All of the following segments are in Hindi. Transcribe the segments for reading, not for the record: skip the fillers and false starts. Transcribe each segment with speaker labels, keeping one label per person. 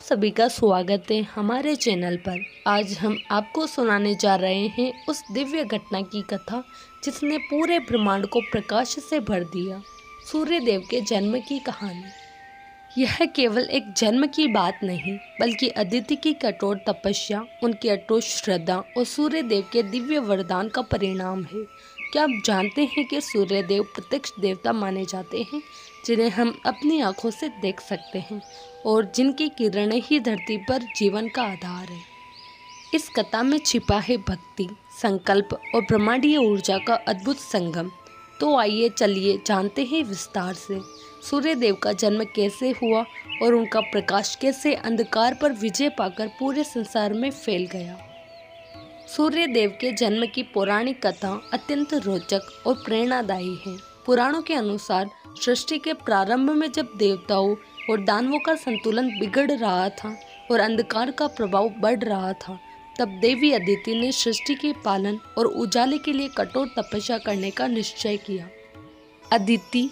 Speaker 1: सभी का स्वागत है हमारे चैनल पर। आज हम आपको सुनाने जा रहे हैं उस दिव्य घटना की कथा जिसने पूरे ब्रह्मांड को प्रकाश से भर दिया, सूर्यदेव के जन्म की कहानी। यह केवल एक जन्म की बात नहीं बल्कि अदिति की कठोर तपस्या, उनकी अटूट श्रद्धा और सूर्यदेव के दिव्य वरदान का परिणाम है। क्या आप जानते हैं कि सूर्यदेव प्रत्यक्ष देवता माने जाते हैं, जिन्हें हम अपनी आंखों से देख सकते हैं और जिनकी किरणें ही धरती पर जीवन का आधार है। इस कथा में छिपा है भक्ति, संकल्प और ब्रह्मांडीय ऊर्जा का अद्भुत संगम। तो आइए चलिए जानते हैं विस्तार से सूर्यदेव का जन्म कैसे हुआ और उनका प्रकाश कैसे अंधकार पर विजय पाकर पूरे संसार में फैल गया। सूर्यदेव के जन्म की पौराणिक कथा अत्यंत रोचक और प्रेरणादायी है। पुराणों के अनुसार सृष्टि के प्रारंभ में जब देवताओं और दानवों का संतुलन बिगड़ रहा था और अंधकार का प्रभाव बढ़ रहा था, तब देवी अदिति ने सृष्टि के पालन और उजाले के लिए कठोर तपस्या करने का निश्चय किया। अदिति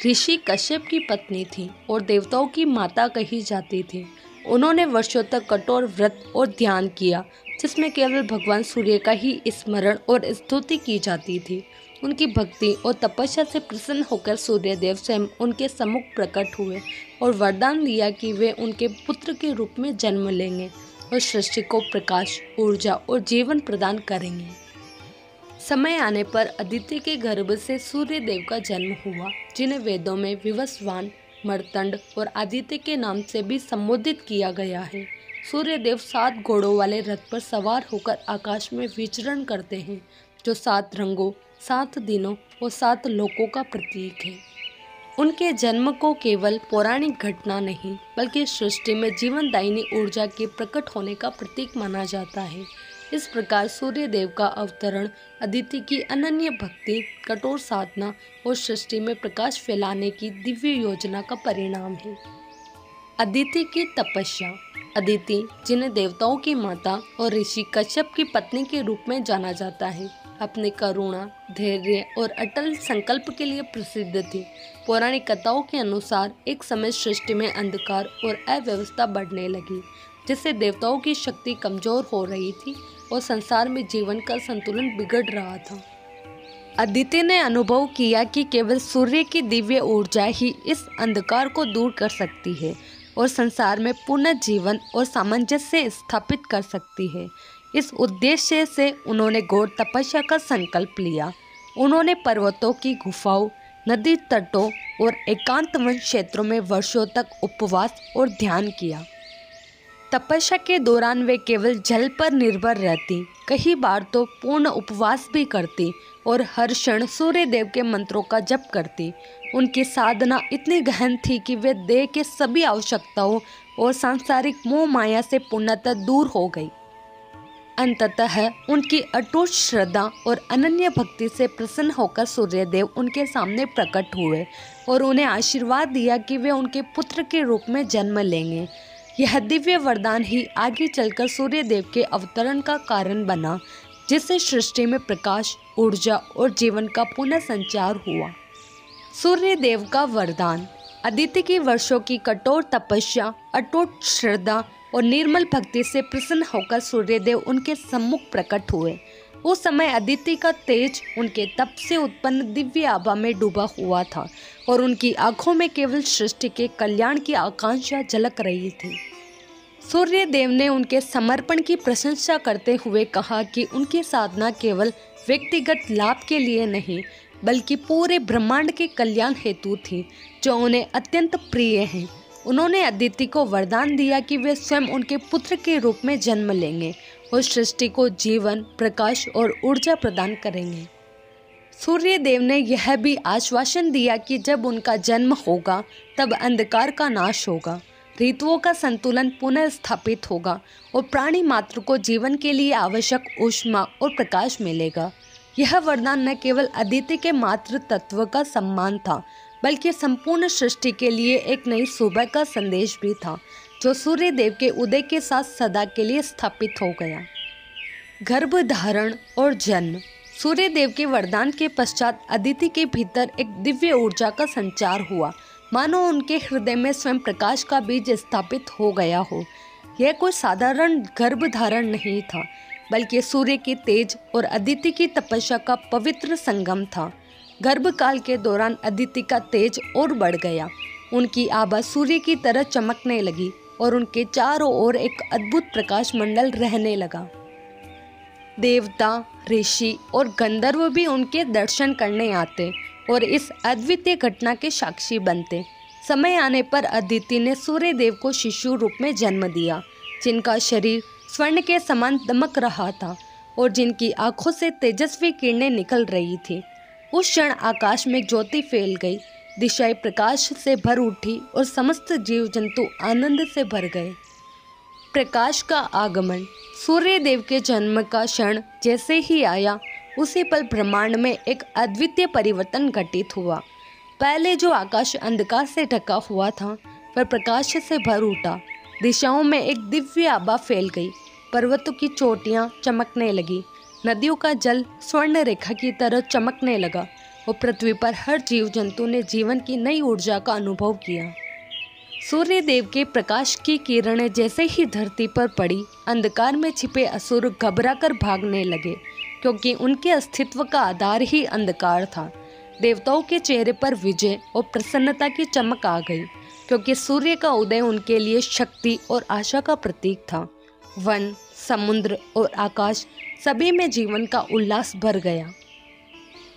Speaker 1: ऋषि कश्यप की पत्नी थी और देवताओं की माता कही जाती थी। उन्होंने वर्षों तक कठोर व्रत और ध्यान किया, जिसमें केवल भगवान सूर्य का ही स्मरण और स्तुति की जाती थी। उनकी भक्ति और तपस्या से प्रसन्न होकर सूर्यदेव स्वयं उनके सम्मुख प्रकट हुए और वरदान दिया कि वे उनके पुत्र के रूप में जन्म लेंगे और सृष्टि को प्रकाश, ऊर्जा और जीवन प्रदान करेंगे। समय आने पर अदिति के गर्भ से सूर्यदेव का जन्म हुआ, जिन्हें वेदों में विवस्वान, मर्तंड और आदित्य के नाम से भी संबोधित किया गया है। सूर्यदेव 7 घोड़ों वाले रथ पर सवार होकर आकाश में विचरण करते हैं, जो 7 रंगों, 7 दिनों और 7 लोकों का प्रतीक है। उनके जन्म को केवल पौराणिक घटना नहीं बल्कि सृष्टि में जीवनदायिनी ऊर्जा के प्रकट होने का प्रतीक माना जाता है। इस प्रकार सूर्यदेव का अवतरण अदिति की अनन्य भक्ति, कठोर साधना और सृष्टि में प्रकाश फैलाने की दिव्य योजना का परिणाम है। अदिति की तपस्या। अदिति, जिन्हें देवताओं की माता और ऋषि कश्यप की पत्नी के रूप में जाना जाता है, अपने करुणा, धैर्य और अटल संकल्प के लिए प्रसिद्ध थी। पौराणिक कथाओं के अनुसार एक समय सृष्टि में अंधकार और अव्यवस्था बढ़ने लगी, जिससे देवताओं की शक्ति कमजोर हो रही थी और संसार में जीवन का संतुलन बिगड़ रहा था। अदिति ने अनुभव किया कि केवल सूर्य की दिव्य ऊर्जा ही इस अंधकार को दूर कर सकती है और संसार में पुनः जीवन और सामंजस्य स्थापित कर सकती है। इस उद्देश्य से उन्होंने घोर तपस्या का संकल्प लिया। उन्होंने पर्वतों की गुफाओं, नदी तटों और एकांत वन क्षेत्रों में वर्षों तक उपवास और ध्यान किया। तपस्या के दौरान वे केवल जल पर निर्भर रहती, कई बार तो पूर्ण उपवास भी करती और हर क्षण सूर्यदेव के मंत्रों का जप करती। उनकी साधना इतनी गहन थी कि वे देह के सभी आवश्यकताओं और सांसारिक मोह माया से पूर्णतः दूर हो गई। अंततः उनकी अटूट श्रद्धा और अनन्य भक्ति से प्रसन्न होकर सूर्यदेव उनके सामने प्रकट हुए और उन्हें आशीर्वाद दिया कि वे उनके पुत्र के रूप में जन्म लेंगे। यह दिव्य वरदान ही आगे चलकर सूर्यदेव के अवतरण का कारण बना, जिससे सृष्टि में प्रकाश, ऊर्जा और जीवन का पुनः संचार हुआ। सूर्यदेव का वरदान। अदिति की वर्षों की कठोर तपस्या, अटूट श्रद्धा और निर्मल भक्ति से प्रसन्न होकर सूर्यदेव उनके सम्मुख प्रकट हुए। उस समय अदिति का तेज उनके तप से उत्पन्न दिव्य आभा में डूबा हुआ था और उनकी आंखों में केवल सृष्टि के कल्याण की आकांक्षा झलक रही थी। सूर्यदेव ने उनके समर्पण की प्रशंसा करते हुए कहा कि उनकी साधना केवल व्यक्तिगत लाभ के लिए नहीं बल्कि पूरे ब्रह्मांड के कल्याण हेतु थी, जो उन्हें अत्यंत प्रिय हैं। उन्होंने अदिति को वरदान दिया कि वे स्वयं उनके पुत्र के रूप में जन्म लेंगे और सृष्टि को जीवन, प्रकाश और ऊर्जा प्रदान करेंगे। सूर्यदेव ने यह भी आश्वासन दिया कि जब उनका जन्म होगा तब अंधकार का नाश होगा, ऋतुओं का संतुलन पुनः स्थापित होगा और प्राणी मात्र को जीवन के लिए आवश्यक ऊष्मा और प्रकाश मिलेगा। यह वरदान न केवल अदिति के मातृ तत्व का सम्मान था बल्कि संपूर्ण सृष्टि के लिए एक नई सुबह का संदेश भी था, जो सूर्यदेव के उदय के साथ सदा के लिए स्थापित हो गया। गर्भधारण और जन्म। सूर्यदेव के वरदान के पश्चात अदिति के भीतर एक दिव्य ऊर्जा का संचार हुआ, मानो उनके हृदय में स्वयं प्रकाश का बीज स्थापित हो गया हो। यह कोई साधारण गर्भधारण नहीं था, बल्कि सूर्य की तेज और अदिति की तपस्या का पवित्र संगम था। गर्भकाल के दौरान अदिति का तेज और बढ़ गया। उनकी आभा सूर्य की तरह चमकने लगी और उनके चारों ओर एक अद्भुत प्रकाश मंडल रहने लगा। देवता, ऋषि और गंधर्व भी उनके दर्शन करने आते और इस अद्वितीय घटना के साक्षी बनते। समय आने पर अदिति ने सूर्य देव को शिशु रूप में जन्म दिया, जिनका शरीर स्वर्ण के समान दमक रहा था और जिनकी आंखों से तेजस्वी किरणें निकल रही थी। उस क्षण आकाश में ज्योति फैल गई, दिशाएं प्रकाश से भर उठी और समस्त जीव जंतु आनंद से भर गए। प्रकाश का आगमन। सूर्य देव के जन्म का क्षण जैसे ही आया, उसी पल ब्रह्मांड में एक अद्वितीय परिवर्तन घटित हुआ। पहले जो आकाश अंधकार से ढका हुआ था, वह प्रकाश से भर उठा। दिशाओं में एक दिव्य आभा फैल गई। पर्वतों की चोटियां चमकने लगी, नदियों का जल स्वर्ण रेखा की तरह चमकने लगा और पृथ्वी पर हर जीव जंतु ने जीवन की नई ऊर्जा का अनुभव किया। सूर्य देव के प्रकाश की किरणें जैसे ही धरती पर पड़ी, अंधकार में छिपे असुर घबराकर भागने लगे, क्योंकि उनके अस्तित्व का आधार ही अंधकार था। देवताओं के चेहरे पर विजय और प्रसन्नता की चमक आ गई, क्योंकि सूर्य का उदय उनके लिए शक्ति और आशा का प्रतीक था। वन, समुद्र और आकाश सभी में जीवन का उल्लास भर गया।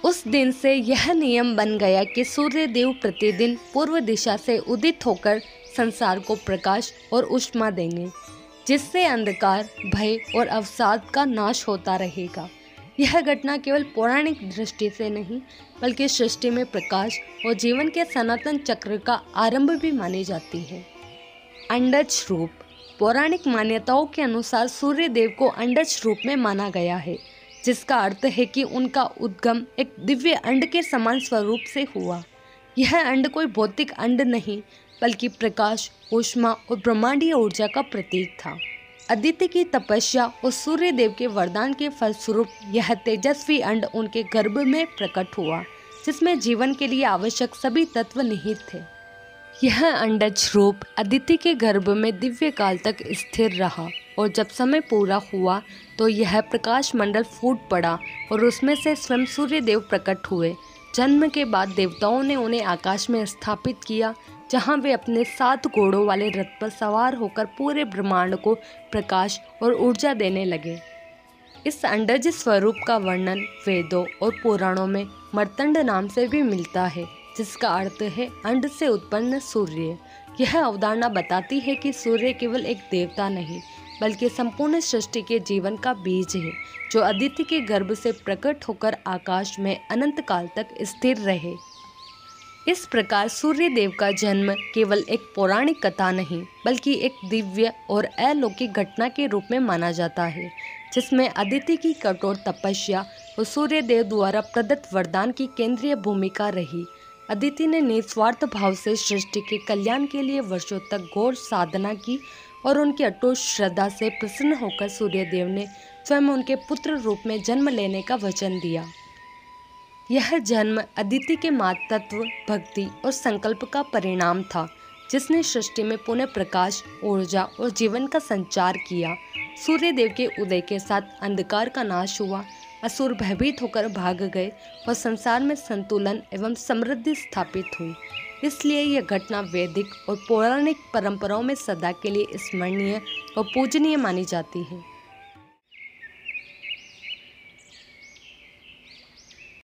Speaker 1: उस दिन से यह नियम बन गया कि सूर्य देव प्रतिदिन पूर्व दिशा से उदित होकर संसार को प्रकाश और ऊष्मा देंगे, जिससे अंधकार, भय और अवसाद का नाश होता रहेगा। यह घटना केवल पौराणिक दृष्टि से नहीं, बल्कि सृष्टि में प्रकाश और जीवन के सनातन चक्र का आरंभ भी मानी जाती है। अंडज रूप। पौराणिक मान्यताओं के अनुसार सूर्य देव को अंडज रूप में माना गया है, जिसका अर्थ है कि उनका उद्गम एक दिव्य अंड के समान स्वरूप से हुआ। यह अंड कोई भौतिक अंड नहीं, बल्कि प्रकाश, ऊष्मा और ब्रह्मांडीय ऊर्जा का प्रतीक था। अदिति की तपस्या और सूर्य देव के वरदान के फलस्वरूप यह तेजस्वी अंड उनके गर्भ में प्रकट हुआ, जिसमें जीवन के लिए आवश्यक सभी तत्व निहित थे। यह अंडज रूप अदिति के गर्भ में दिव्य काल तक स्थिर रहा और जब समय पूरा हुआ तो यह प्रकाश मंडल फूट पड़ा और उसमें से स्वयं सूर्य देव प्रकट हुए। जन्म के बाद देवताओं ने उन्हें आकाश में स्थापित किया, जहां वे अपने 7 घोड़ों वाले रथ पर सवार होकर पूरे ब्रह्मांड को प्रकाश और ऊर्जा देने लगे। इस अंडज स्वरूप का वर्णन वेदों और पुराणों में मर्तंड नाम से भी मिलता है, जिसका अर्थ है अंड से उत्पन्न सूर्य। यह अवधारणा बताती है कि सूर्य केवल एक देवता नहीं, बल्कि संपूर्ण सृष्टि के जीवन का बीज है, जो अदिति के गर्भ से प्रकट होकर आकाश में अनंत काल तक स्थिर रहे। इस प्रकार सूर्य देव का जन्म केवल एक पौराणिक कथा नहीं, बल्कि एक दिव्य और अलौकिक घटना के रूप में माना जाता है, जिसमें अदिति की कठोर तपस्या और सूर्य देव द्वारा प्रदत्त वरदान की केंद्रीय भूमिका रही। अदिति ने निस्वार्थ भाव से सृष्टि के कल्याण के लिए वर्षों तक घोर साधना की और उनकी अटूट श्रद्धा से प्रसन्न होकर सूर्यदेव ने स्वयं उनके पुत्र रूप में जन्म लेने का वचन दिया। यह जन्म अदिति के मातृत्व, भक्ति और संकल्प का परिणाम था, जिसने सृष्टि में पुनः प्रकाश, ऊर्जा और जीवन का संचार किया। सूर्यदेव के उदय के साथ अंधकार का नाश हुआ, असुर भयभीत होकर भाग गए और संसार में संतुलन एवं समृद्धि स्थापित हुई। इसलिए यह घटना वैदिक और पौराणिक परंपराओं में सदा के लिए स्मरणीय और पूजनीय मानी जाती है।